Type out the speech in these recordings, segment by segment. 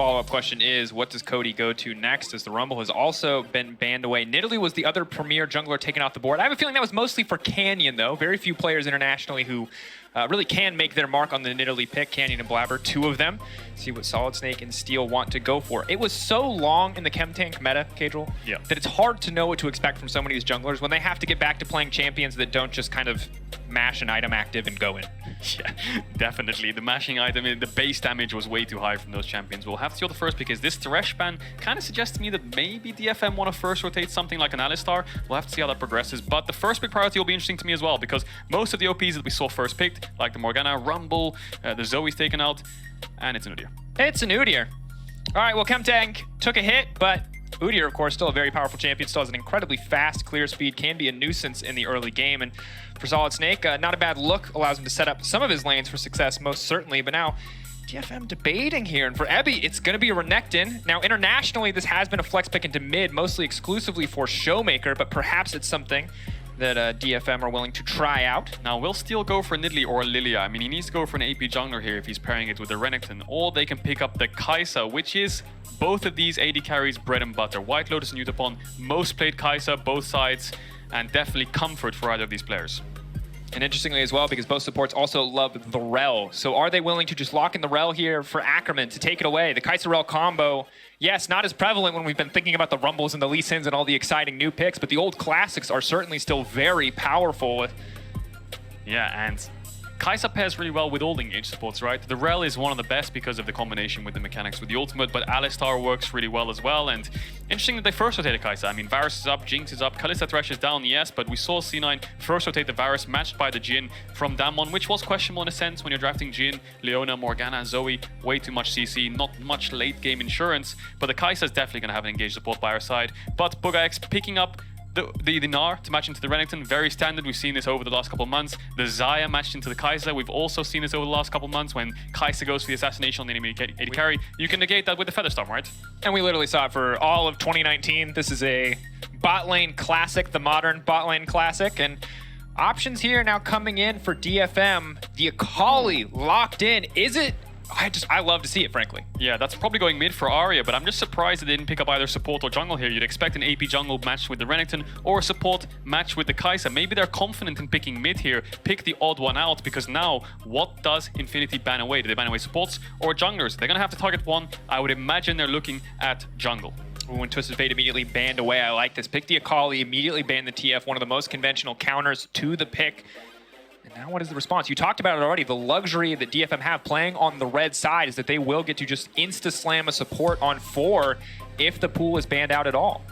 follow-up question is, what does Cody go to next, as the Rumble has also been banned away? Nidalee was the other premier jungler taken off the board. I have a feeling that was mostly for Canyon, though. Very few players internationally who really can make their mark on the Nidalee pick. Canyon and Blabber, two of them. See what Solid Snake and Steel want to go for. It was so long in the Chem Tank meta, Cadril, that it's hard to know what to expect from so many of these junglers when they have to get back to playing champions that don't just kind of mash an item active and go in. Yeah, definitely. The mashing item, the base damage was way too high from those champions. We'll have to see what the first pick is. This Thresh ban kind of suggests to me that maybe DFM want to first rotate something like an Alistar. We'll have to see how that progresses. But the first pick priority will be interesting to me as well, because most of the OPs that we saw first picked, like the Morgana, Rumble, the Zoe's taken out, and it's an Udyr. It's an Udyr. All right, well, Chem Tank took a hit, but Udyr, of course, still a very powerful champion, still has an incredibly fast clear speed, can be a nuisance in the early game. And for Solid Snake, not a bad look, allows him to set up some of his lanes for success, most certainly. But now, DFM debating here. And for Ebby, it's going to be a Renekton. Now, internationally, this has been a flex pick into mid, mostly exclusively for Showmaker, but perhaps it's something that DFM are willing to try out. Now, will Steel go for Nidalee or Lilia? I mean, he needs to go for an AP jungler here if he's pairing it with the Renekton, or they can pick up the Kai'Sa, which is both of these AD carries bread and butter. White Lotus and Utapon, most played Kai'Sa, both sides, and definitely comfort for either of these players. And interestingly as well, because both supports also love the Rel. So are they willing to just lock in the Rel here for Ackerman to take it away? The Kai'Sa Rel combo, yes, not as prevalent when we've been thinking about the Rumbles and the Lee Sins and all the exciting new picks, but the old classics are certainly still very powerful. Yeah, and Kai'Sa pairs really well with all the engaged supports, right? The Rel is one of the best because of the combination with the mechanics with the ultimate, but Alistar works really well as well. And interesting that they first rotated Kai'Sa. I mean, Varus is up, Jinx is up, Kalista Thresh is down, yes, but we saw C9 first rotate the Varus, matched by the Jhin from Damwon, which was questionable in a sense when you're drafting Jhin, Leona, Morgana, Zoe, way too much CC, not much late game insurance, but the Kai'Sa is definitely going to have an engaged support by our side. But Bugax picking up the Gnar to match into the Renekton, very standard. We've seen this over the last couple of months. The Xayah matched into the Kai'Sa. We've also seen this over the last couple of months when Kai'Sa goes for the assassination on the enemy AD carry. You can negate that with the Featherstorm, right? And we literally saw it for all of 2019. This is a bot lane classic, the modern bot lane classic. And options here now coming in for DFM. The Akali locked in. Is it? I love to see it, frankly. Yeah, that's probably going mid for Arya, but I'm just surprised that they didn't pick up either support or jungle here. You'd expect an AP jungle matched with the Renekton or a support matched with the Kai'Sa. Maybe they're confident in picking mid here, pick the odd one out, because now, what does Infinity ban away? Do they ban away supports or junglers? They're going to have to target one. I would imagine they're looking at jungle. When Twisted Fate immediately banned away, I like this. Pick the Akali, immediately ban the TF, one of the most conventional counters to the pick. And now what is the response? You talked about it already. The luxury that DFM have playing on the red side is that they will get to just insta-slam a support on 4 if the pool is banned out at all.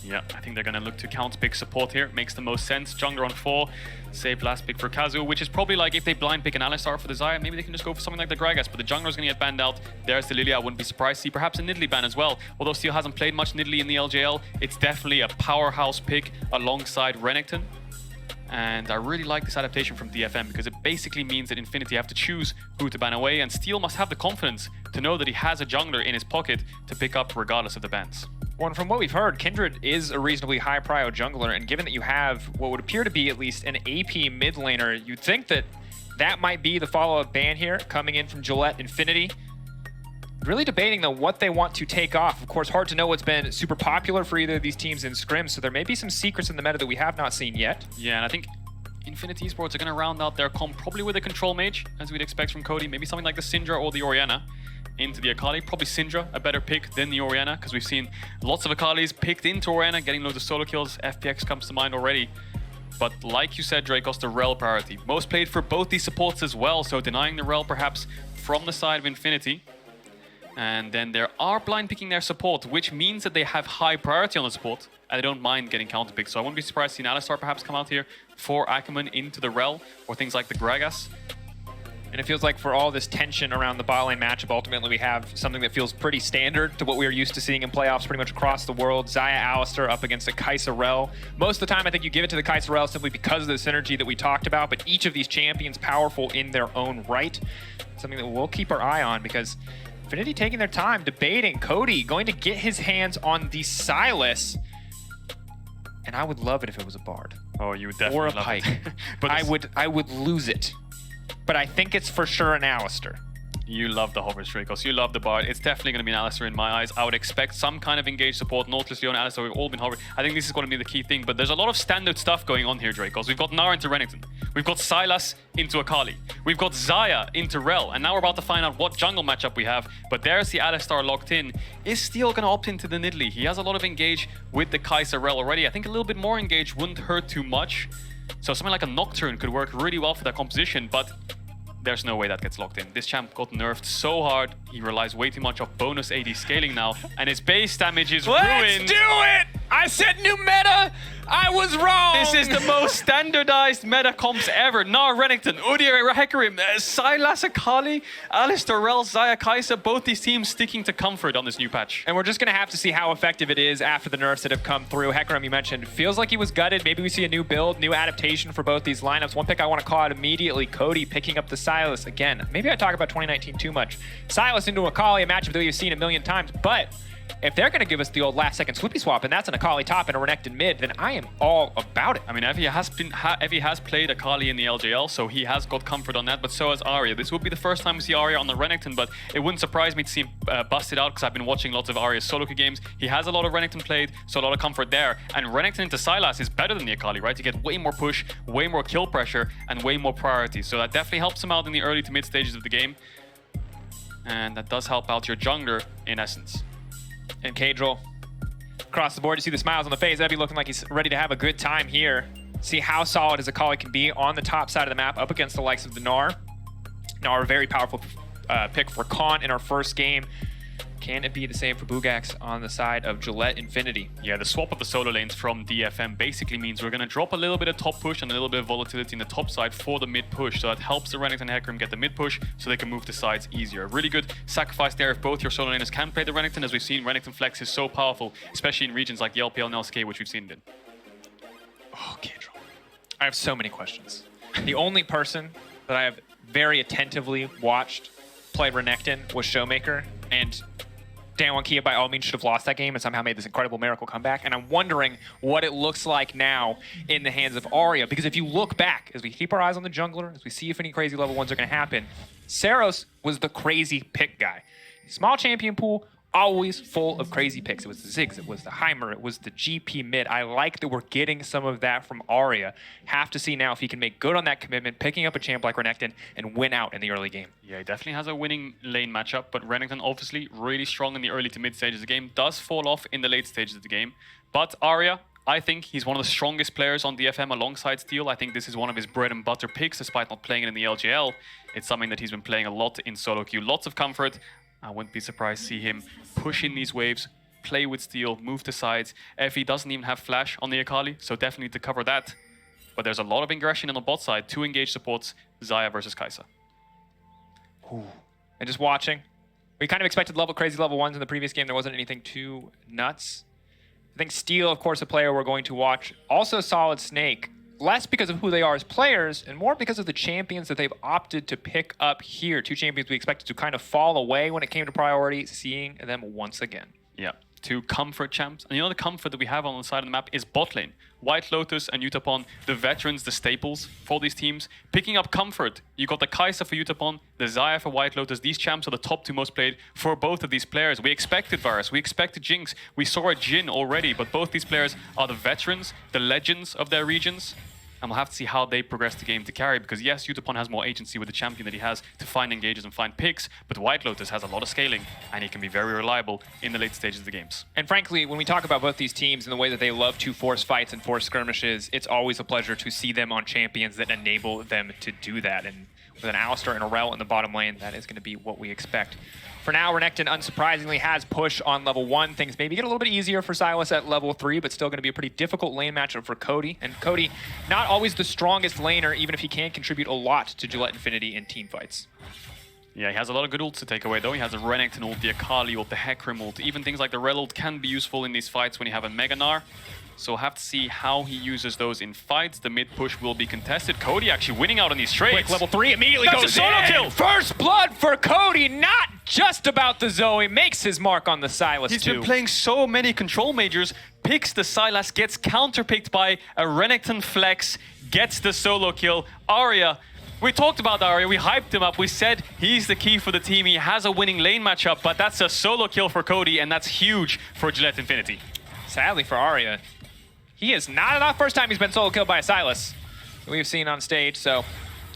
Yeah, I think they're going to look to counter-pick support here. Makes the most sense. Jungler on 4. Save last pick for Kazu, which is probably like if they blind pick an Alistar for the Xayah, maybe they can just go for something like the Gragas, but the Jungler's going to get banned out. There's the Lilia. I wouldn't be surprised to see perhaps a Nidalee ban as well. Although Steel hasn't played much Nidalee in the LJL, it's definitely a powerhouse pick alongside Renekton. And I really like this adaptation from DFM because it basically means that Infinity have to choose who to ban away, and Steel must have the confidence to know that he has a jungler in his pocket to pick up regardless of the bans. Well, and from what we've heard, Kindred is a reasonably high prio jungler, and given that you have what would appear to be at least an AP mid laner, you'd think that that might be the follow-up ban here coming in from Gilette Infinity. Really debating, though, what they want to take off. Of course, hard to know what's been super popular for either of these teams in scrims, so there may be some secrets in the meta that we have not seen yet. Yeah, and I think Infinity Esports are going to round out their comp probably with a Control Mage, as we'd expect from Cody. Maybe something like the Syndra or the Orianna into the Akali. Probably Syndra, a better pick than the Orianna, because we've seen lots of Akalis picked into Orianna, getting loads of solo kills. FPX comes to mind already. But like you said, Dracos, the Rel priority. Most played for both these supports as well, so denying the Rel perhaps from the side of Infinity. And then they are blind picking their support, which means that they have high priority on the support, and they don't mind getting counterpicked. So I wouldn't be surprised to see an Alistar perhaps come out here for Ackerman into the Rel, or things like the Gragas. And it feels like for all this tension around the bot lane matchup, ultimately we have something that feels pretty standard to what we are used to seeing in playoffs pretty much across the world. Xayah Alistar up against a Kai'Sa Rel. Most of the time, I think you give it to the Kai'Sa Rel simply because of the synergy that we talked about, but each of these champions powerful in their own right. Something that we'll keep our eye on, because Infinity taking their time, debating. Cody going to get his hands on the Sylas. And I would love it if it was a Bard. Oh, you would definitely or a love Pike. it. But I would lose it. But I think it's for sure an Alistar. You love the hovers, Dracos. You love the Bard. It's definitely going to be an Alistar in my eyes. I would expect some kind of engaged support. Nautilus, Leon, Alistar, we've all been hovering. I think this is going to be the key thing, but there's a lot of standard stuff going on here, Dracos. We've got Nara into Renekton. We've got Sylas into Akali. We've got Xayah into Rel. And now we're about to find out what jungle matchup we have. But there's the Alistar locked in. Is Steel going to opt into the Nidalee? He has a lot of engage with the Kai'Sa Rel already. I think a little bit more engage wouldn't hurt too much. So something like a Nocturne could work really well for that composition, but there's no way that gets locked in. This champ got nerfed so hard, he relies way too much off bonus AD scaling now, and his base damage is ruined. Let's do it! I said new meta! I was wrong! This is the most standardized meta comps ever. Nara, Renekton, Udyr, Hecarim, Sylas, Akali, Alistar, Rel, Xayah, Kai'Sa, both these teams sticking to comfort on this new patch. And we're just going to have to see how effective it is after the nerfs that have come through. Hecarim, you mentioned, feels like he was gutted. Maybe we see a new build, new adaptation for both these lineups. One pick I want to call out immediately, Cody picking up the Sylas again. Maybe I talk about 2019 too much. Sylas into Akali, a matchup that we've seen a million times, but if they're going to give us the old last-second swippy swap, and that's an Akali top and a Renekton mid, then I am all about it. I mean, Evie has played Akali in the LJL, so he has got comfort on that, but so has Arya. This would be the first time we see Arya on the Renekton, but it wouldn't surprise me to see him bust it out, because I've been watching lots of Arya's solo queue games. He has a lot of Renekton played, so a lot of comfort there. And Renekton into Sylas is better than the Akali, right? You get way more push, way more kill pressure, and way more priority. So that definitely helps him out in the early to mid stages of the game. And that does help out your jungler, in essence. And Kadril, across the board, you see the smiles on the face. Evie looking like he's ready to have a good time here. See how solid his Akali can be on the top side of the map up against the likes of the Gnar. Gnar, a very powerful pick for Khan in our first game. Can it be the same for Bugax on the side of Gilette Infinity? Yeah, the swap of the solo lanes from DFM basically means we're going to drop a little bit of top push and a little bit of volatility in the top side for the mid push. So that helps the Renekton and Hecarim get the mid push so they can move the sides easier. Really good sacrifice there if both your solo laners can play the Renekton. As we've seen, Renekton Flex is so powerful, especially in regions like the LPL and LCK, which we've seen it in. Oh, Kadril. I have so many questions. The only person that I have very attentively watched play Renekton was Showmaker, and Dan Kia by all means should have lost that game and somehow made this incredible miracle comeback. And I'm wondering what it looks like now in the hands of Arya. Because if you look back, as we keep our eyes on the jungler, as we see if any crazy level ones are going to happen, Saros was the crazy pick guy. Small champion pool, always full of crazy picks. It was the Ziggs, it was the Heimer, it was the GP mid. I like that we're getting some of that from Arya. Have to see now if he can make good on that commitment, picking up a champ like Renekton and win out in the early game. Yeah, he definitely has a winning lane matchup, but Renekton obviously really strong in the early to mid stages of the game, does fall off in the late stages of the game. But Arya, I think he's one of the strongest players on DFM alongside Steel. I think this is one of his bread and butter picks, despite not playing it in the LGL. It's something that he's been playing a lot in solo queue. Lots of comfort. I wouldn't be surprised to see him push in these waves, play with Steel, move to sides. Effie doesn't even have flash on the Akali, so definitely need to cover that. But there's a lot of aggression on the bot side. 2 engaged supports, Xayah versus Kai'Sa. Ooh. And just watching, we kind of expected crazy level ones in the previous game. There wasn't anything too nuts. I think Steel, of course, a player we're going to watch. Also Solid Snake. Less because of who they are as players, and more because of the champions that they've opted to pick up here. 2 champions we expected to kind of fall away when it came to priority, seeing them once again. Yeah, 2 comfort champs. And you know the comfort that we have on the side of the map is bot lane. White Lotus and Utapon, the veterans, the staples for these teams. Picking up comfort. You got the Kai'Sa for Utapon, the Xayah for White Lotus. These champs are the top 2 most played for both of these players. We expected Varus, we expected Jinx, we saw a Jhin already, but both these players are the veterans, the legends of their regions. And we'll have to see how they progress the game to carry, because yes, Utapon has more agency with the champion that he has to find engages and find picks, but White Lotus has a lot of scaling, and he can be very reliable in the late stages of the games. And frankly, when we talk about both these teams and the way that they love to force fights and force skirmishes, it's always a pleasure to see them on champions that enable them to do that. And with an Alistar and a Rel in the bottom lane, that is going to be what we expect. For now, Renekton, unsurprisingly, has push on level 1. Things maybe get a little bit easier for Sylas at level 3, but still going to be a pretty difficult lane matchup for Cody. And Cody, not always the strongest laner, even if he can contribute a lot to Gilette Infinity in team fights. Yeah, he has a lot of good ults to take away, though. He has a Renekton ult, the Akali ult, the Hecarim ult. Even things like the Rel ult can be useful in these fights when you have a Mega Gnar. So we'll have to see how he uses those in fights. The mid push will be contested. Cody actually winning out on these trades. Quick, level 3 immediately That's goes a solo in. kill. First blood for Cody, not just about the Zoe. Makes his mark on the Sylas He's too. been playing so many control majors. Picks the Sylas, gets counterpicked by a Renekton flex, gets the solo kill. Arya We talked about Arya, we hyped him up, we said he's the key for the team, he has a winning lane matchup, but that's a solo kill for Cody, and that's huge for Gilette Infinity. Sadly for Arya, he is not the first time he's been solo killed by a Sylas that we've seen on stage, so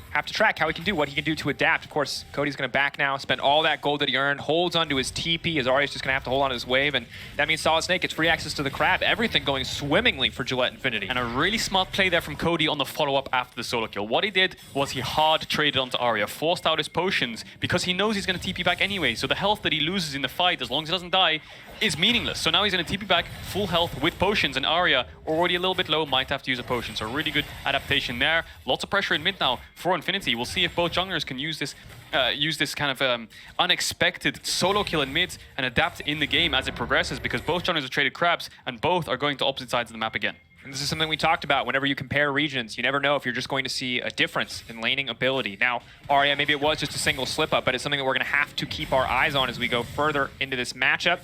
have to track how he can do, what he can do to adapt. Of course, Cody's going to back now, spend all that gold that he earned, holds onto his TP, as Arya's just going to have to hold on to his wave, and that means Solid Snake gets free access to the crab. Everything going swimmingly for Gilette Infinity. And a really smart play there from Cody on the follow-up after the solo kill. What he did was he hard traded onto Arya, forced out his potions, because he knows he's going to TP back anyway, so the health that he loses in the fight, as long as he doesn't die, is meaningless. So now he's going to TP back full health with potions, and Arya, already a little bit low, might have to use a potion. So really good adaptation there. Lots of pressure in mid now for Infinity. We'll see if both junglers can use this kind of unexpected solo kill in mid and adapt in the game as it progresses, because both junglers have traded crabs and both are going to opposite sides of the map again. And this is something we talked about. Whenever you compare regions, you never know if you're just going to see a difference in laning ability. Now, Arya, maybe it was just a single slip-up, but it's something that we're going to have to keep our eyes on as we go further into this matchup.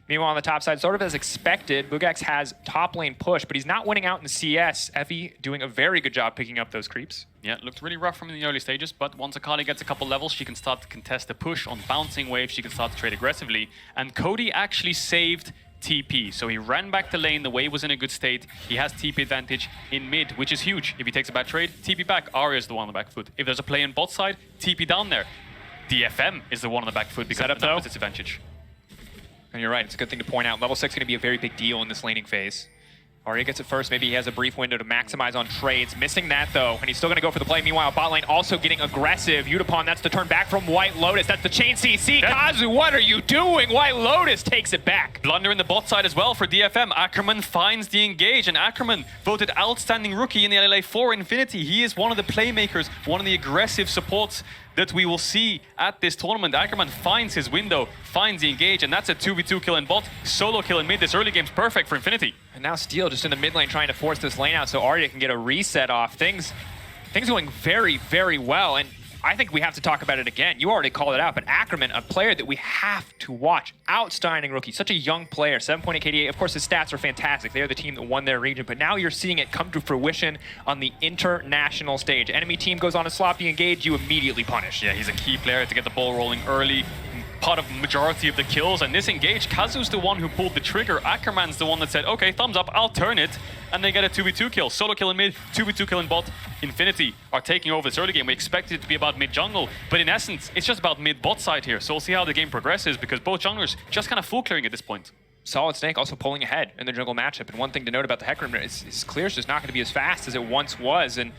Meanwhile, on the top side, sort of as expected, Bugax has top lane push, but he's not winning out in CS. Effie doing a very good job picking up those creeps. Yeah, it looked really rough from the early stages, but once Akali gets a couple levels, she can start to contest the push on bouncing waves, she can start to trade aggressively, and Cody actually saved TP. So he ran back the lane, the wave was in a good state, he has TP advantage in mid, which is huge. If he takes a bad trade, TP back, Arya's the one on the back foot. If there's a play in bot side, TP down there. DFM is the one on the back foot because of the numbers disadvantage. And you're right, it's a good thing to point out. Level 6 is going to be a very big deal in this laning phase. Arya gets it first, maybe he has a brief window to maximize on trades. Missing that though, and he's still going to go for the play. Meanwhile, bot lane also getting aggressive. Yutapon, that's the turn back from White Lotus. That's the chain CC. Kazu, what are you doing? White Lotus takes it back. Blunder in the bot side as well for DFM. Ackerman finds the engage, and Ackerman voted outstanding rookie in the LLA for Infinity. He is one of the playmakers, one of the aggressive supports that we will see at this tournament. Ackerman finds his window, finds the engage, and that's a 2v2 kill in bot, solo kill in mid. This early game's perfect for Infinity. And now Steel just in the mid lane trying to force this lane out so Arya can get a reset off. Things going very, very well, and I think we have to talk about it again. You already called it out, but Ackerman, a player that we have to watch. Outstanding rookie, such a young player, 7.8 KDA. Of course, his stats are fantastic. They are the team that won their region, but now you're seeing it come to fruition on the international stage. Enemy team goes on a sloppy engage, you immediately punish. Yeah, he's a key player to get the ball rolling early. Part of majority of the kills, and this engage, Kazu's the one who pulled the trigger. Ackerman's the one that said, okay, thumbs up, I'll turn it, and they get a 2v2 kill. Solo kill in mid, 2v2 kill in bot. Infinity are taking over this early game. We expected it to be about mid jungle, but in essence, it's just about mid bot side here. So we'll see how the game progresses, because both junglers just kind of full clearing at this point. Solid Snake also pulling ahead in the jungle matchup, and one thing to note about the Hecarim is his clear is just not going to be as fast as it once was, and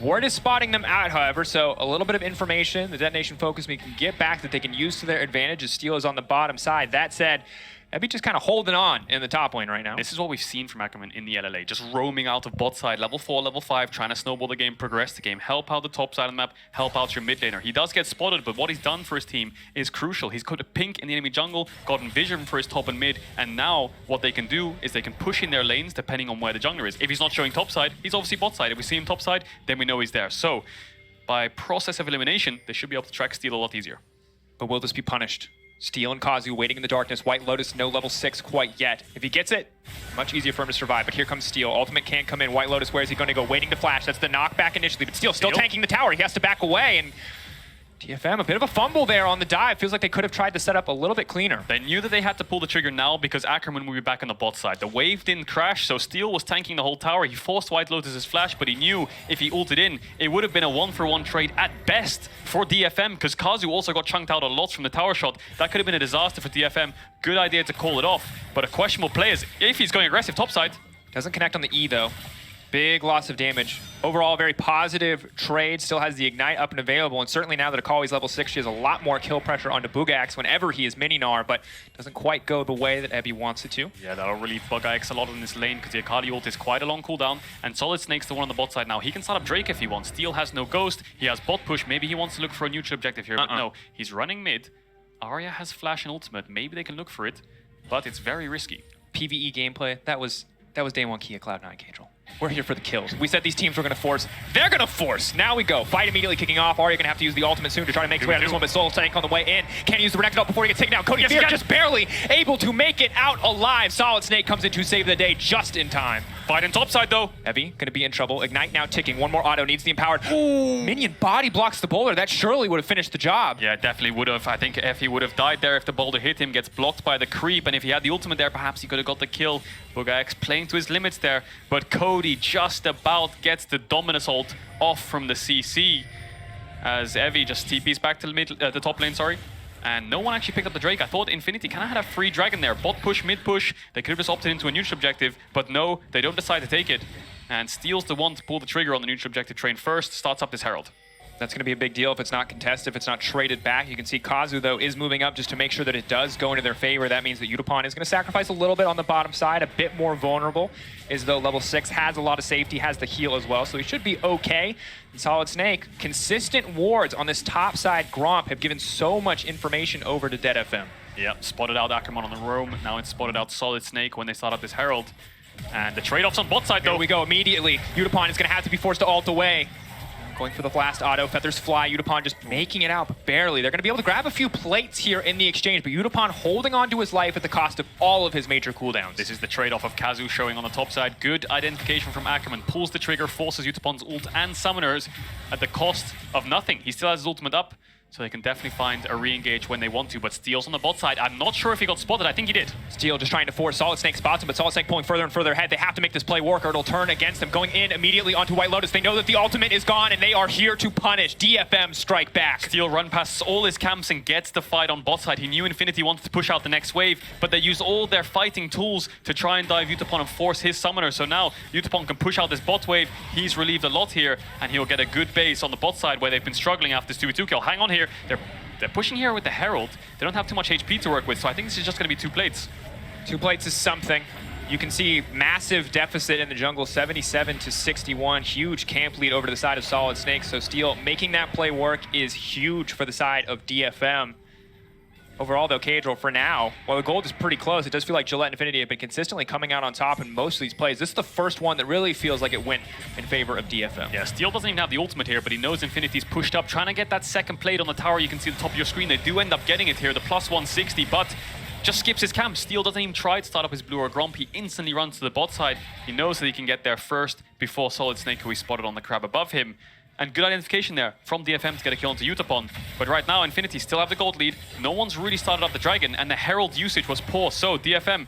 Ward is spotting them out, however, so a little bit of information the Detonation Focusme can get back that they can use to their advantage as Steel is on the bottom side. That said, Ebby just kind of holding on in the top lane right now. This is what we've seen from Ackerman in the LLA, just roaming out of bot side, level 4, level 5, trying to snowball the game, progress the game, help out the top side of the map, help out your mid laner. He does get spotted, but what he's done for his team is crucial. He's got a pink in the enemy jungle, gotten vision for his top and mid, and now what they can do is they can push in their lanes depending on where the jungler is. If he's not showing top side, he's obviously bot side. If we see him top side, then we know he's there. So, by process of elimination, they should be able to track Steel a lot easier. But will this be punished? Steel and Kazu waiting in the darkness. White Lotus, no level 6 quite yet. If he gets it, much easier for him to survive. But here comes Steel. Ultimate can't come in. White Lotus, where is he going to go? Waiting to flash. That's the knockback initially. But Steel still tanking the tower. He has to back away. And DFM, a bit of a fumble there on the dive. Feels like they could have tried to set up a little bit cleaner. They knew that they had to pull the trigger now because Ackerman will be back on the bot side. The wave didn't crash, so Steel was tanking the whole tower. He forced White Lotus's flash, but he knew if he ulted in, it would have been a 1-for-1 trade at best for DFM, because Kazu also got chunked out a lot from the tower shot. That could have been a disaster for DFM. Good idea to call it off, but a questionable play is if he's going aggressive topside. Doesn't connect on the E, though. Big loss of damage. Overall, very positive trade. Still has the Ignite up and available. And certainly now that Akali's level 6, she has a lot more kill pressure onto Bugax whenever he is mini-Gnar, but doesn't quite go the way that Ebby wants it to. Yeah, that'll relieve Bugax a lot in this lane because the Akali ult is quite a long cooldown. And Solid Snake's the one on the bot side now. He can start up Drake if he wants. Steel has no Ghost. He has bot push. Maybe he wants to look for a neutral objective here, but no. He's running mid. Arya has flash and ultimate. Maybe they can look for it, but it's very risky. PvE gameplay, that was day one key of Cloud9, Candrel. We're here for the kills. We said these teams were going to force. They're going to force. Now we go. Fight immediately kicking off. Arya going to have to use the ultimate soon to try to make his way out of this one, but Soul Tank on the way in. Can't use the Renekton before he gets taken down. Cody Fear just barely able to make it out alive. Solid Snake comes in to save the day just in time. Fight in topside though. Evie gonna be in trouble. Ignite now ticking. One more auto, needs the empowered. Ooh. Minion body blocks the boulder. That surely would have finished the job. Yeah, definitely would have. I think Effie would have died there if the boulder hit him, gets blocked by the creep, and if he had the ultimate there, perhaps he could have got the kill. Bugx playing to his limits there, but Cody just about gets the Dominus ult off from the CC as Evie just TPs back to the top lane, sorry. And no one actually picked up the Drake. I thought Infinity kind of had a free dragon there. Bot push, mid push. They could have just opted into a neutral objective, but no, they don't decide to take it. And Steel's the one to pull the trigger on the neutral objective train first, starts up this Herald. That's going to be a big deal if it's not contested, if it's not traded back. You can see Kazu, though, is moving up just to make sure that it does go into their favor. That means that Utapon is going to sacrifice a little bit on the bottom side, a bit more vulnerable, as though level 6 has a lot of safety, has the heal as well, so he should be okay. And Solid Snake, consistent wards on this top side Gromp have given so much information over to Dead FM. Yep, spotted out Ackerman on the roam. Now it's spotted out Solid Snake when they start up this Herald. And the trade-offs on bot side, though. Here we go immediately. Utapon is going to have to be forced to ult away. Going for the last auto, Feathers fly, Utapon just making it out, but barely. They're going to be able to grab a few plates here in the exchange, but Utapon holding on to his life at the cost of all of his major cooldowns. This is the trade-off of Kazu showing on the top side. Good identification from Ackerman. Pulls the trigger, forces Utapon's ult and summoners at the cost of nothing. He still has his ultimate up, so they can definitely find a re-engage when they want to, but Steel's on the bot side. I'm not sure if he got spotted. I think he did. Steel just trying to force Solid Snake spots him, but Solid Snake pulling further and further ahead. They have to make this play work or it'll turn against them. Going in immediately onto White Lotus. They know that the ultimate is gone and they are here to punish. DFM strike back. Steel run past all his camps and gets the fight on bot side. He knew Infinity wanted to push out the next wave, but they used all their fighting tools to try and dive Utapon and force his summoner. So now Utapon can push out this bot wave. He's relieved a lot here, and he'll get a good base on the bot side where they've been struggling after this 2v2 kill. Hang on here. They're pushing here with the Herald. They don't have too much HP to work with, so I think this is just going to be 2 plates. 2 plates is something. You can see massive deficit in the jungle, 77 to 61. Huge camp lead over to the side of Solid Snake. So Steel making that play work is huge for the side of DFM. Overall, though, Cadril, for now, while the gold is pretty close, it does feel like Gilette and Infinity have been consistently coming out on top in most of these plays. This is the first one that really feels like it went in favor of DFM. Yeah, Steel doesn't even have the ultimate here, but he knows Infinity's pushed up, trying to get that second plate on the tower. You can see the top of your screen. They do end up getting it here, the plus 160, but just skips his camp. Steel doesn't even try to start up his blue or Gromp. He instantly runs to the bot side. He knows that he can get there first before Solid Snake, who he spotted on the crab above him. And good identification there from DFM to get a kill onto Utapon. But right now, Infinity still have the gold lead. No one's really started up the Dragon, and the Herald usage was poor. So DFM,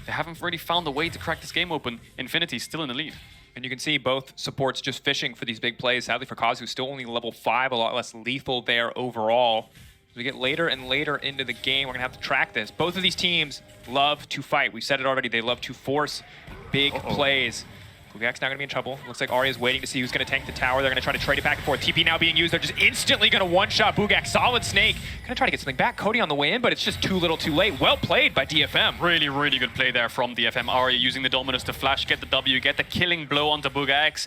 they haven't really found a way to crack this game open. Infinity still in the lead. And you can see both supports just fishing for these big plays. Sadly for Kazu, still only level 5, a lot less lethal there overall. As we get later and later into the game, we're going to have to track this. Both of these teams love to fight. We said it already. They love to force big plays. Bugx now going to be in trouble. Looks like Arya's waiting to see who's going to tank the tower. They're going to try to trade it back and forth. TP now being used. They're just instantly going to one-shot Bugx. Solid Snake going to try to get something back. Cody on the way in, but it's just too little too late. Well played by DFM. Really, really good play there from DFM. Arya using the Dominus to flash, get the W, get the killing blow onto Bugx.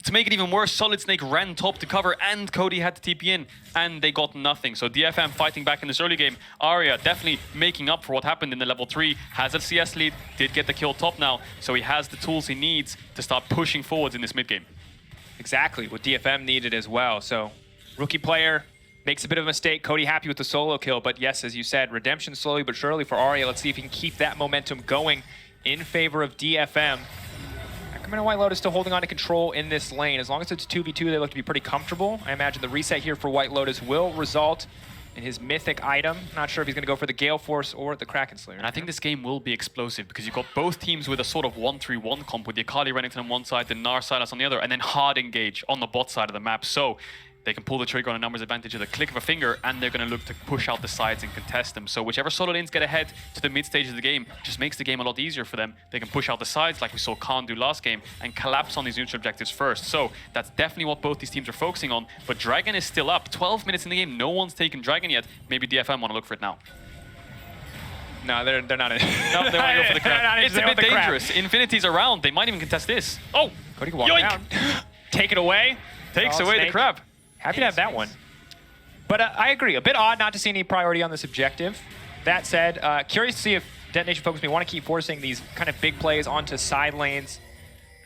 To make it even worse, Solid Snake ran top to cover and Cody had to TP in and they got nothing. So DFM fighting back in this early game. Arya definitely making up for what happened in the level 3. Has a CS lead, did get the kill top now. So he has the tools he needs to start pushing forwards in this mid game. Exactly what DFM needed as well. So rookie player makes a bit of a mistake. Cody happy with the solo kill. But yes, as you said, redemption slowly but surely for Arya. Let's see if he can keep that momentum going in favor of DFM. And White Lotus still holding on to control in this lane. As long as it's 2v2, they look to be pretty comfortable. I imagine the reset here for White Lotus will result in his mythic item. Not sure if he's going to go for the Gale Force or the Kraken Slayer. And I think this game will be explosive because you've got both teams with a sort of 1-3-1 comp with the Akali Renekton on one side, the Gnar Sylas on the other, and then hard engage on the bot side of the map. So they can pull the trigger on a numbers advantage at the click of a finger, and they're going to look to push out the sides and contest them. So whichever solo lanes get ahead to the mid stage of the game just makes the game a lot easier for them. They can push out the sides like we saw Khan do last game and collapse on these neutral objectives first. So that's definitely what both these teams are focusing on. But Dragon is still up. 12 minutes in the game. No one's taken Dragon yet. Maybe DFM want to look for it now. No, they're not in. No, they want to go for the crab. It's a bit dangerous. Infinity's around. They might even contest this. Oh! Cody can walk down. Take it away. Takes away the crab. Happy to have that one. But I agree, a bit odd not to see any priority on this objective. That said, curious to see if Detonation Focusme want to keep forcing these kind of big plays onto side lanes.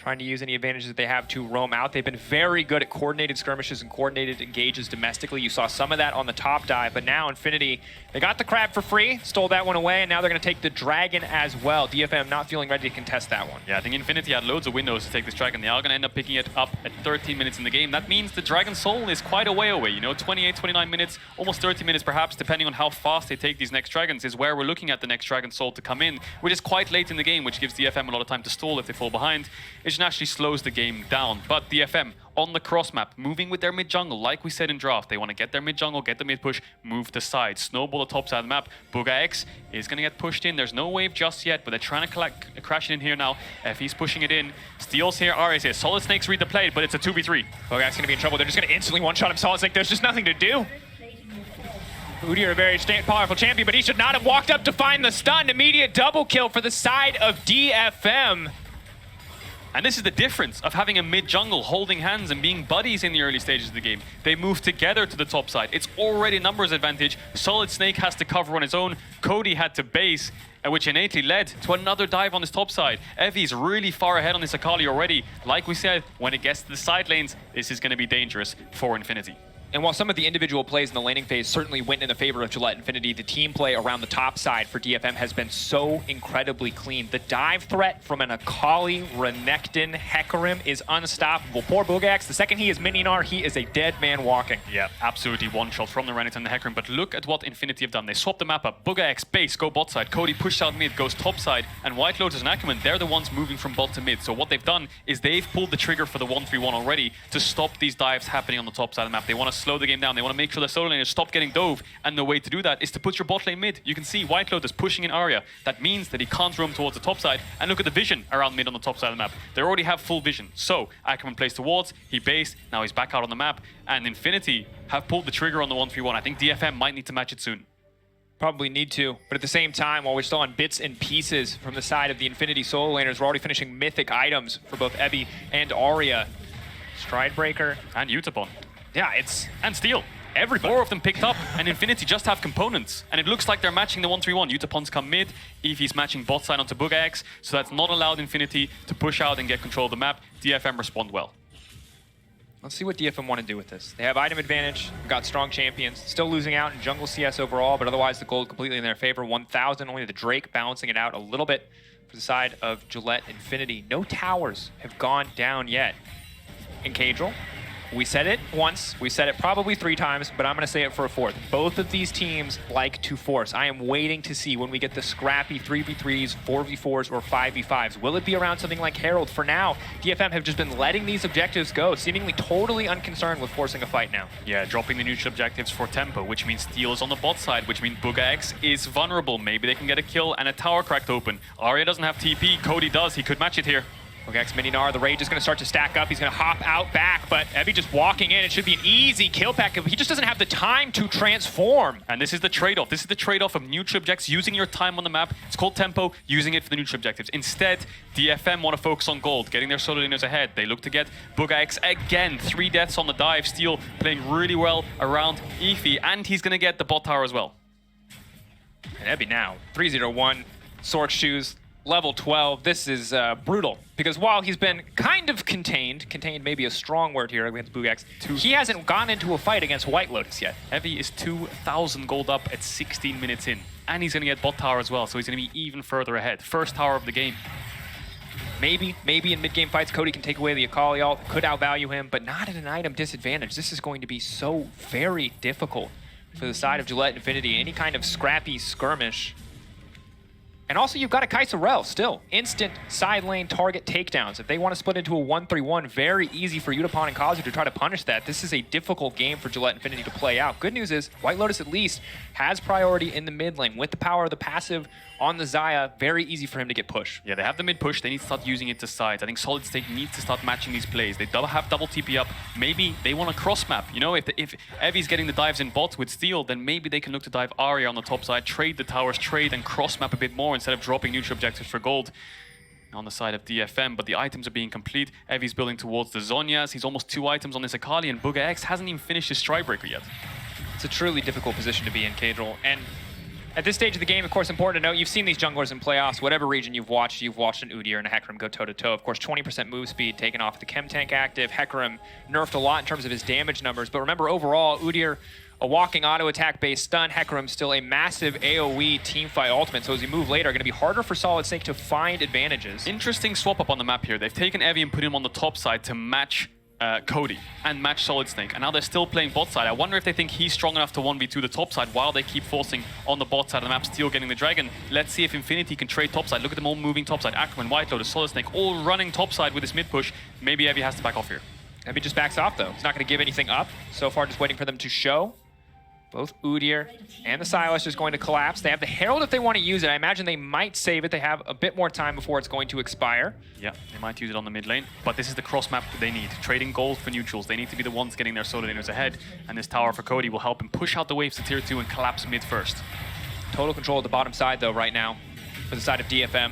trying to use any advantages that they have to roam out. They've been very good at coordinated skirmishes and coordinated engages domestically. You saw some of that on the top dive, but now Infinity, they got the crab for free, stole that one away, and now they're going to take the dragon as well. DFM not feeling ready to contest that one. Yeah, I think Infinity had loads of windows to take this dragon. They are going to end up picking it up at 13 minutes in the game. That means the Dragon Soul is quite a way away, you know, 28, 29 minutes, almost 30 minutes perhaps, depending on how fast they take these next dragons, is where we're looking at the next Dragon Soul to come in, which is quite late in the game, which gives DFM a lot of time to stall if they fall behind. It just naturally slows the game down. But DFM on the cross map, moving with their mid jungle, like we said in draft. They want to get their mid jungle, get the mid push, move the side, snowball the top side of the map. Booga X is going to get pushed in. There's no wave just yet, but they're trying to crash it in here now. He's pushing it in. Steals here, Aria's here. Solid Snakes read the play, but it's a 2v3. Booga X going to be in trouble. They're just going to instantly one-shot him. Solid Snake, there's just nothing to do. Udyr, a very powerful champion, but he should not have walked up to find the stun. Immediate double kill for the side of DFM. And this is the difference of having a mid-jungle holding hands and being buddies in the early stages of the game. They move together to the top side. It's already a numbers advantage. Solid Snake has to cover on his own. Cody had to base, which innately led to another dive on this top side. Evi's really far ahead on this Akali already. Like we said, when it gets to the side lanes, this is going to be dangerous for Infinity. And while some of the individual plays in the laning phase certainly went in the favor of Gilette Infinity, the team play around the top side for DFM has been so incredibly clean. The dive threat from an Akali, Renekton, Hecarim is unstoppable. Poor Booga X, the second he is Mininar, he is a dead man walking. Yeah, absolutely one shot from the Renekton and the Hecarim, but look at what Infinity have done. They swapped the map up. Booga X, base, go bot side. Cody pushed out mid, goes top side, and White Lotus and Ackerman, they're the ones moving from bot to mid. So what they've done is they've pulled the trigger for the 1-3-1 already to stop these dives happening on the top side of the map. They want to slow the game down. They want to make sure the solo laners stop getting dove, and the way to do that is to put your bot lane mid. You can see White Lotus pushing in Arya. That means that he can't roam towards the top side, and look at the vision around mid on the top side of the map. They already have full vision. So Ackerman plays towards, he based, now he's back out on the map, and Infinity have pulled the trigger on the 1-3-1. I think DFM might need to match it soon. Probably need to, but at the same time, while we're still on bits and pieces from the side of the Infinity solo laners, we're already finishing mythic items for both Evi and Arya. Stridebreaker. And Utapon. Yeah, it's... And Steel. Everybody. 4 of them picked up, and Infinity just have components. And it looks like they're matching the 1-3-1. Utapon's come mid, Eevee's matching bot side onto Booga X, so that's not allowed Infinity to push out and get control of the map. DFM respond well. Let's see what DFM want to do with this. They have item advantage, got strong champions, still losing out in jungle CS overall, but otherwise the gold completely in their favor. 1,000, only the Drake balancing it out a little bit for the side of Gilette Infinity. No towers have gone down yet. In Cadril, we said it once, we said it probably 3 times, but I'm going to say it for a 4th. Both of these teams like to force. I am waiting to see when we get the scrappy 3v3s, 4v4s, or 5v5s. Will it be around something like Herald? For now, DFM have just been letting these objectives go, seemingly totally unconcerned with forcing a fight now. Yeah, dropping the neutral objectives for tempo, which means Steel is on the bot side, which means Booga X is vulnerable. Maybe they can get a kill and a tower cracked open. Arya doesn't have TP, Cody does. He could match it here. Okay, Mininar, the rage is going to start to stack up. He's going to hop out back, but Evi just walking in. It should be an easy kill pack. He just doesn't have the time to transform. And this is the trade-off. This is the trade-off of neutral objectives, using your time on the map. It's called tempo, using it for the neutral objectives. Instead, DFM want to focus on gold, getting their solo laners ahead. They look to get Booga X again. 3 deaths on the dive. Steel playing really well around Eefy, and he's going to get the bot tower as well. And Evi now, 3-0-1, Sork Shoes, level 12. This is brutal, because while he's been kind of contained maybe a strong word here against Booga X, he hasn't gone into a fight against White Lotus yet. Evi is 2,000 gold up at 16 minutes in, and he's going to get bot tower as well, so he's going to be even further ahead. First tower of the game. Maybe in mid-game fights, Cody can take away the Akali ult, could outvalue him, but not at an item disadvantage. This is going to be so very difficult for the side of Gilette Infinity. Any kind of scrappy skirmish. And also, you've got a Kai'Sa still. Instant side lane target takedowns. If they want to split into a 1-3-1, very easy for Utapon and Kazu to try to punish that. This is a difficult game for Gilette Infinity to play out. Good news is, White Lotus at least has priority in the mid lane. With the power of the passive on the Xayah, very easy for him to get pushed. Yeah, they have the mid push. They need to start using it to sides. I think Solid Snake needs to start matching these plays. They have double TP up. Maybe they want to cross map. You know, if Evi's getting the dives in bot with Steel, then maybe they can look to dive Arya on the top side, trade the towers, trade and cross map a bit more instead of dropping neutral objectives for gold on the side of DFM. But the items are being complete. Evi's building towards the Zhonyas. He's almost 2 items on this Akali, and Booga X hasn't even finished his Stridebreaker yet. It's a truly difficult position to be in, Cadril. And At this stage of the game, of course, important to note, you've seen these junglers in playoffs. Whatever region you've watched an Udyr and a Hecarim go toe-to-toe. Of course, 20% move speed taken off the Chem Tank active. Hecarim nerfed a lot in terms of his damage numbers. But remember, overall, Udyr, a walking auto attack based stun. Hecarim still a massive AoE teamfight ultimate. So as you move later, going to be harder for Solid Snake to find advantages. Interesting swap up on the map here. They've taken Evi and put him on the top side to match Cody and match Solid Snake, and now they're still playing bot side. I wonder if they think he's strong enough to 1v2 the top side while they keep forcing on the bot side of the map, still getting the dragon. Let's see if Infinity can trade top side. Look at them all moving top side. Ackerman, White Lotus, Solid Snake, all running top side with this mid push. Maybe Evi has to back off here. Evi just backs off though. He's not going to give anything up. So far, just waiting for them to show. Both Udyr and the Sylas is going to collapse. They have the Herald if they want to use it. I imagine they might save it. They have a bit more time before it's going to expire. Yeah, they might use it on the mid lane, but this is the cross map they need. Trading gold for neutrals. They need to be the ones getting their solo laners ahead, and this tower for Cody will help him push out the waves to tier 2 and collapse mid first. Total control of the bottom side though right now for the side of DFM.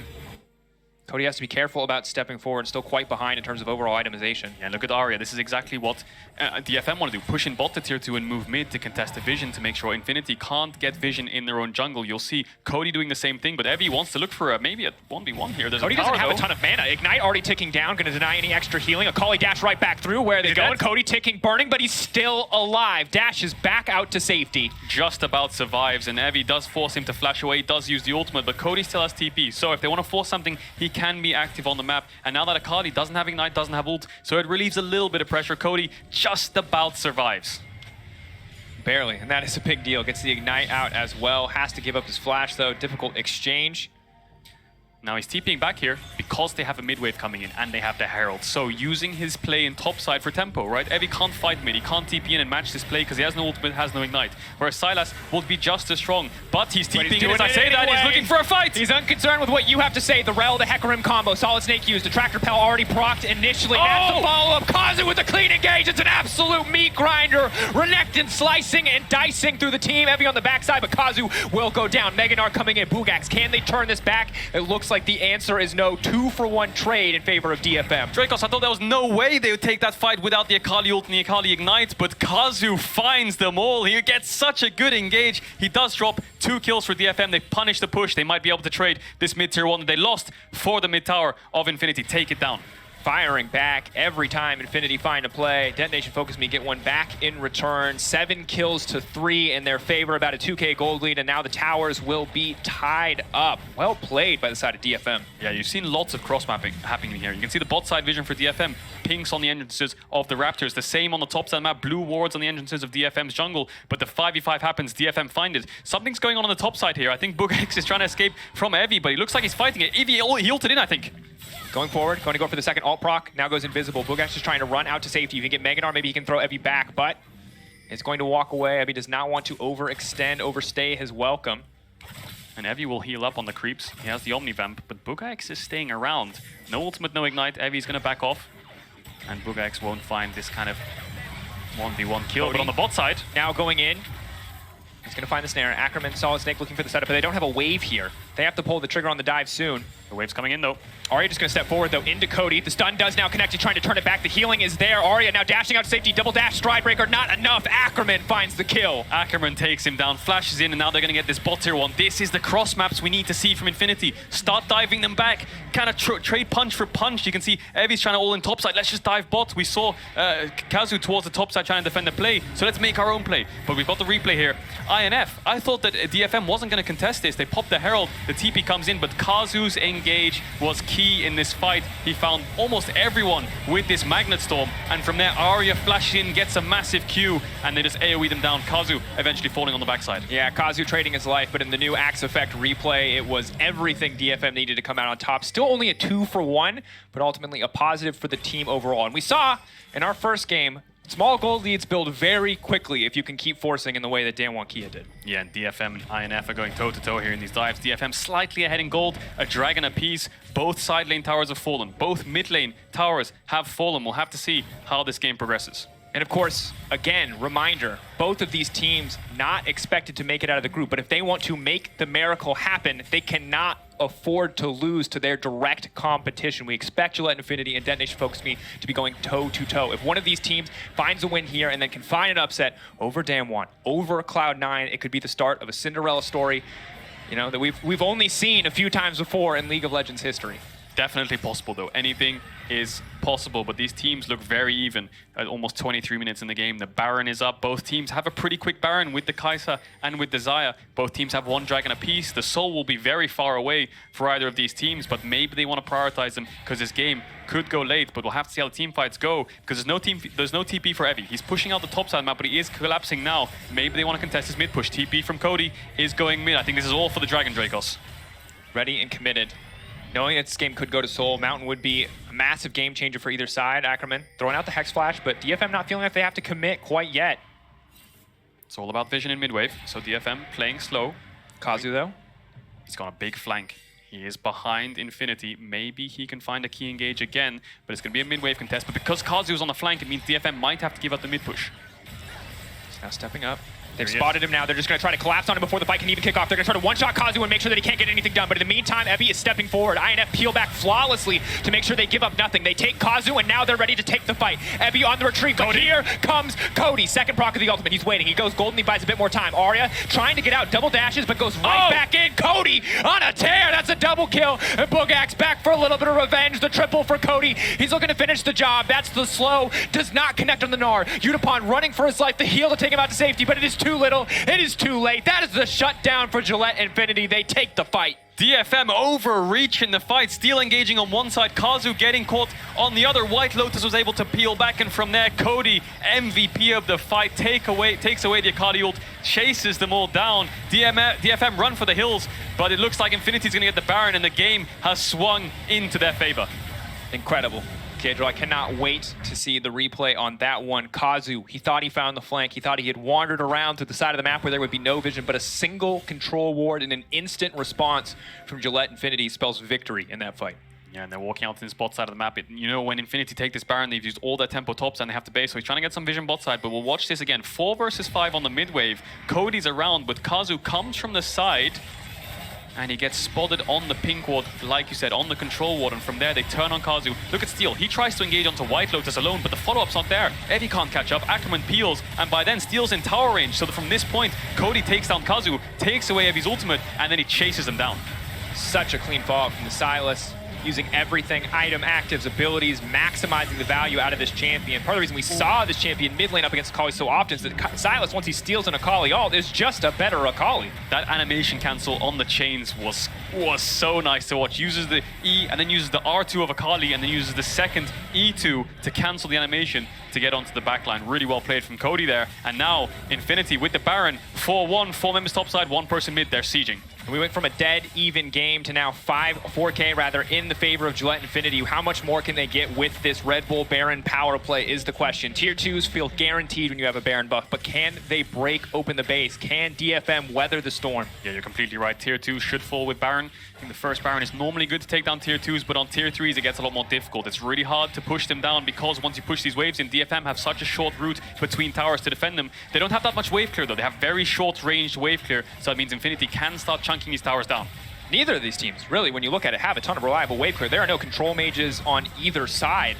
Cody has to be careful about stepping forward, still quite behind in terms of overall itemization. Yeah, look at Arya. This is exactly what DFM want to do. Push in bot to tier 2 and move mid to contest the vision to make sure Infinity can't get vision in their own jungle. You'll see Cody doing the same thing, but Evi wants to look for maybe a 1v1 here. There's Cody doesn't have a ton of mana. Ignite already ticking down, going to deny any extra healing. A Kali dash right back through. Where are they going? Cody ticking, burning, but he's still alive. Dashes back out to safety. Just about survives, and Evi does force him to flash away, does use the ultimate, but Cody still has TP. So if they want to force something, he can be active on the map. And now that Akali doesn't have Ignite, doesn't have ult, so it relieves a little bit of pressure. Cody just about survives. Barely, and that is a big deal. Gets the Ignite out as well. Has to give up his flash though. Difficult exchange. Now he's TPing back here because they have a mid wave coming in and they have the Herald. So using his play in top side for tempo, right? Evi can't fight mid, he can't TP in and match this play because he has no ultimate, has no Ignite. Whereas Sylas will be just as strong, but he's TPing in. As I say that, he's looking for a fight! He's unconcerned with what you have to say. The Rel, the Hecarim combo, Solid Snake used, the Tractor Pell already procced initially. That's the follow-up. Kazu with the clean engage. It's an absolute meat grinder. Renekton slicing and dicing through the team. Evi on the backside, but Kazu will go down. Meganar coming in. Bugax, can they turn this back? It looks like the answer is no. 2-for-1 trade in favor of DFM. Dracos, I thought there was no way they would take that fight without the Akali ult and the Akali Ignite, but Kazu finds them all. He gets such a good engage. He does drop 2 kills for DFM. They punish the push. They might be able to trade this mid-tier 1 that they lost for the mid-tower of Infinity. Take it down. Firing back every time Infinity find a play. Detonation Focusme get one back in return. 7 kills to 3 in their favor, about a 2k gold lead, and now the towers will be tied up. Well played by the side of DFM. Yeah, you've seen lots of cross-mapping happening here. You can see the bot side vision for DFM, pinks on the entrances of the Raptors, the same on the top side of the map, blue wards on the entrances of DFM's jungle, but the 5v5 happens, DFM find it. Something's going on the top side here. I think Bugax is trying to escape from Evi, but he looks like he's fighting it. Evi, he ulted in, I think. Going forward, going to go for the second alt proc. Now goes invisible. Bugax is trying to run out to safety. You can get Meganar, maybe he can throw Evi back, but it's going to walk away. Evi does not want to overextend, overstay his welcome. And Evi will heal up on the creeps. He has the Omnivamp, but Bugax is staying around. No ultimate, no Ignite. Evi's going to back off. And Bugax won't find this kind of 1v1 kill. Cody, but on the bot side, now going in. He's going to find the snare. Ackerman, Solid Snake looking for the setup, but they don't have a wave here. They have to pull the trigger on the dive soon. the wave's coming in though. Arya just going to step forward, though, into Cody. The stun does now connect. He's trying to turn it back. The healing is there. Arya now dashing out to safety. Double dash, stride breaker. Not enough. Ackerman finds the kill. Ackerman takes him down, flashes in, and now they're going to get this bot tier 1. This is the cross maps we need to see from Infinity. Start diving them back. Kind of trade punch for punch. You can see Evi's trying to all in topside. Let's just dive bot. We saw Kazu towards the topside trying to defend the play. So let's make our own play. But we've got the replay here. INF. I thought that DFM wasn't going to contest this. They popped the Herald. The TP comes in, but Kazu's engage was key in this fight. He found almost everyone with this Magnet Storm, and from there Arya flashes in, gets a massive Q, and they just AoE them down. Kazu eventually falling on the backside. Yeah, Kazu trading his life, but in the new Axe Effect replay, it was everything DFM needed to come out on top. Still only a 2-for-1, but ultimately a positive for the team overall. And we saw in our first game, small gold leads build very quickly if you can keep forcing in the way that Dan Kia did. Yeah, and DFM and INF are going toe-to-toe here in these dives. DFM slightly ahead in gold, a dragon apiece. Both side lane towers have fallen. Both mid lane towers have fallen. We'll have to see how this game progresses. And of course, again, reminder, both of these teams not expected to make it out of the group, but if they want to make the miracle happen, they cannot afford to lose to their direct competition. We expect Gillette Infinity and Detonation Focusme to be going toe-to-toe. If one of these teams finds a win here and then can find an upset over Damwon, over Cloud9, it could be the start of a Cinderella story, you know, that we've only seen a few times before in League of Legends history. Definitely possible, though. Anything is possible, but these teams look very even at almost 23 minutes in the game. The Baron is up. Both teams have a pretty quick Baron with the Kai'Sa and with the Xayah. Both teams have one Dragon apiece. The Soul will be very far away for either of these teams, but maybe they want to prioritize them because this game could go late, but we'll have to see how the team fights go because there's no TP for Evie. He's pushing out the top side map, but he is collapsing now. Maybe they want to contest his mid push. TP from Cody is going mid. I think this is all for the Dragon Dracos. Ready and committed. Knowing that this game could go to Soul, Mountain would be a massive game changer for either side. Ackerman throwing out the Hex Flash, but DFM not feeling like they have to commit quite yet. It's all about vision in mid-wave, so DFM playing slow. Kazu, though? He's got a big flank. He is behind Infinity. Maybe he can find a key engage again, but it's going to be a mid-wave contest. But because Kazu is on the flank, it means DFM might have to give up the mid-push. He's now stepping up. They've spotted him now. They're just going to try to collapse on him before the fight can even kick off. They're going to try to one-shot Kazu and make sure that he can't get anything done. But in the meantime, Evie is stepping forward. INF peel back flawlessly to make sure they give up nothing. They take Kazu, and now they're ready to take the fight. Evie on the retreat, but here comes Cody. Second proc of the ultimate. He's waiting. He goes golden. He buys a bit more time. Arya trying to get out. Double dashes, but goes right back in. Cody on a tear. That's a double kill. And Boogax back for a little bit of revenge. The triple for Cody. He's looking to finish the job. That's the slow. Does not connect on the Gnar. Utapon running for his life. The heal to take him out to safety, but it is too little. It is too late. That is the shutdown for Gillette Infinity. They take the fight. DFM overreach in the fight. Steel engaging on one side, Kazu getting caught on the other. White Lotus was able to peel back, and from there, Cody, MVP of the fight, takes away the Akali ult, chases them all down. DFM run for the hills, but it looks like Infinity's going to get the Baron, and the game has swung into their favor. Incredible. Kedro, I cannot wait to see the replay on that one. Kazu, he thought he found the flank. He thought he had wandered around to the side of the map where there would be no vision, but a single control ward and an instant response from Gillette Infinity spells victory in that fight. Yeah, and they're walking out to the bot side of the map. You know, when Infinity take this Baron, they've used all their tempo tops and they have to base, so he's trying to get some vision bot side, but we'll watch this again. 4 versus 5 on the mid wave. Cody's around, but Kazu comes from the side, and he gets spotted on the pink ward, like you said, on the control ward, and from there they turn on Kazu. Look at Steel, he tries to engage onto White Lotus alone, but the follow-up's not there. Evie can't catch up, Ackerman peels, and by then Steel's in tower range, so that from this point, Cody takes down Kazu, takes away Evie's ultimate, and then he chases them down. Such a clean follow-up from the Sylas, using everything, item, actives, abilities, maximizing the value out of this champion. Part of the reason we saw this champion mid lane up against Akali so often is that Sylas, once he steals an Akali ult, is just a better Akali. That animation cancel on the chains was so nice to watch. Uses the E and then uses the R2 of Akali and then uses the second E2 to cancel the animation to get onto the backline. Really well played from Cody there. And now Infinity with the Baron, 4-1, 4 members topside, 1 person mid, they're sieging. And we went from a dead even game to now 4K rather in the favor of Gillette Infinity. How much more can they get with this Red Bull Baron power play is the question. Tier 2s feel guaranteed when you have a Baron buff, but can they break open the base? Can DFM weather the storm? Yeah, you're completely right. Tier 2 should fall with Baron. I think the first Baron is normally good to take down Tier 2s, but on Tier 3s it gets a lot more difficult. It's really hard to push them down because once you push these waves in, DFM have such a short route between towers to defend them. They don't have that much wave clear though. They have very short ranged wave clear, so that means Infinity can start chunking these towers down. Neither of these teams, really, when you look at it, have a ton of reliable wave clear. There are no control mages on either side.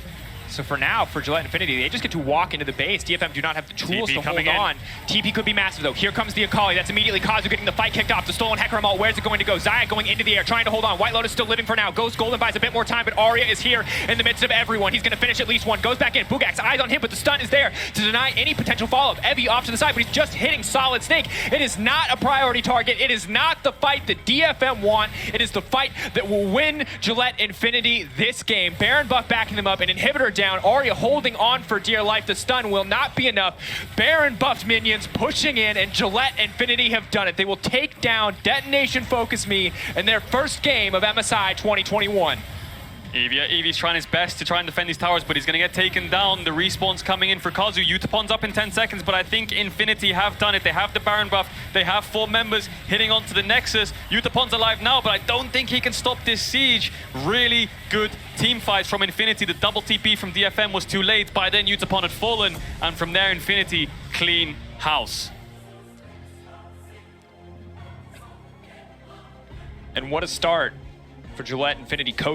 So for now, for Gillette Infinity, they just get to walk into the base. DFM do not have the tools to hold on. TP could be massive, though. Here comes the Akali. That's immediately Kazu getting the fight kicked off. The stolen Hecarim ult. Where's it going to go? Xayah going into the air, trying to hold on. White Lotus still living for now. Goes golden, buys a bit more time, but Arya is here in the midst of everyone. He's going to finish at least one. Goes back in. Boogax, eyes on him, but the stun is there to deny any potential follow-up. Evie off to the side, but he's just hitting Solid Snake. It is not a priority target. It is not the fight that DFM want. It is the fight that will win Gillette Infinity this game. Baron buff backing them up, an inhibitor down. Arya holding on for dear life. The stun will not be enough. Baron buffed minions pushing in, and Gillette Infinity have done it. They will take down Detonation Focusme in their first game of MSI 2021. Evie's trying his best to try and defend these towers, but he's going to get taken down. The respawn's coming in for Kazu. Utapon's up in 10 seconds, but I think Infinity have done it. They have the Baron buff. They have 4 members hitting onto the Nexus. Utapon's alive now, but I don't think he can stop this siege. Really good team fights from Infinity. The double TP from DFM was too late. By then, Utapon had fallen, and from there, Infinity clean house. And what a start for Gilette, Infinity, Cody.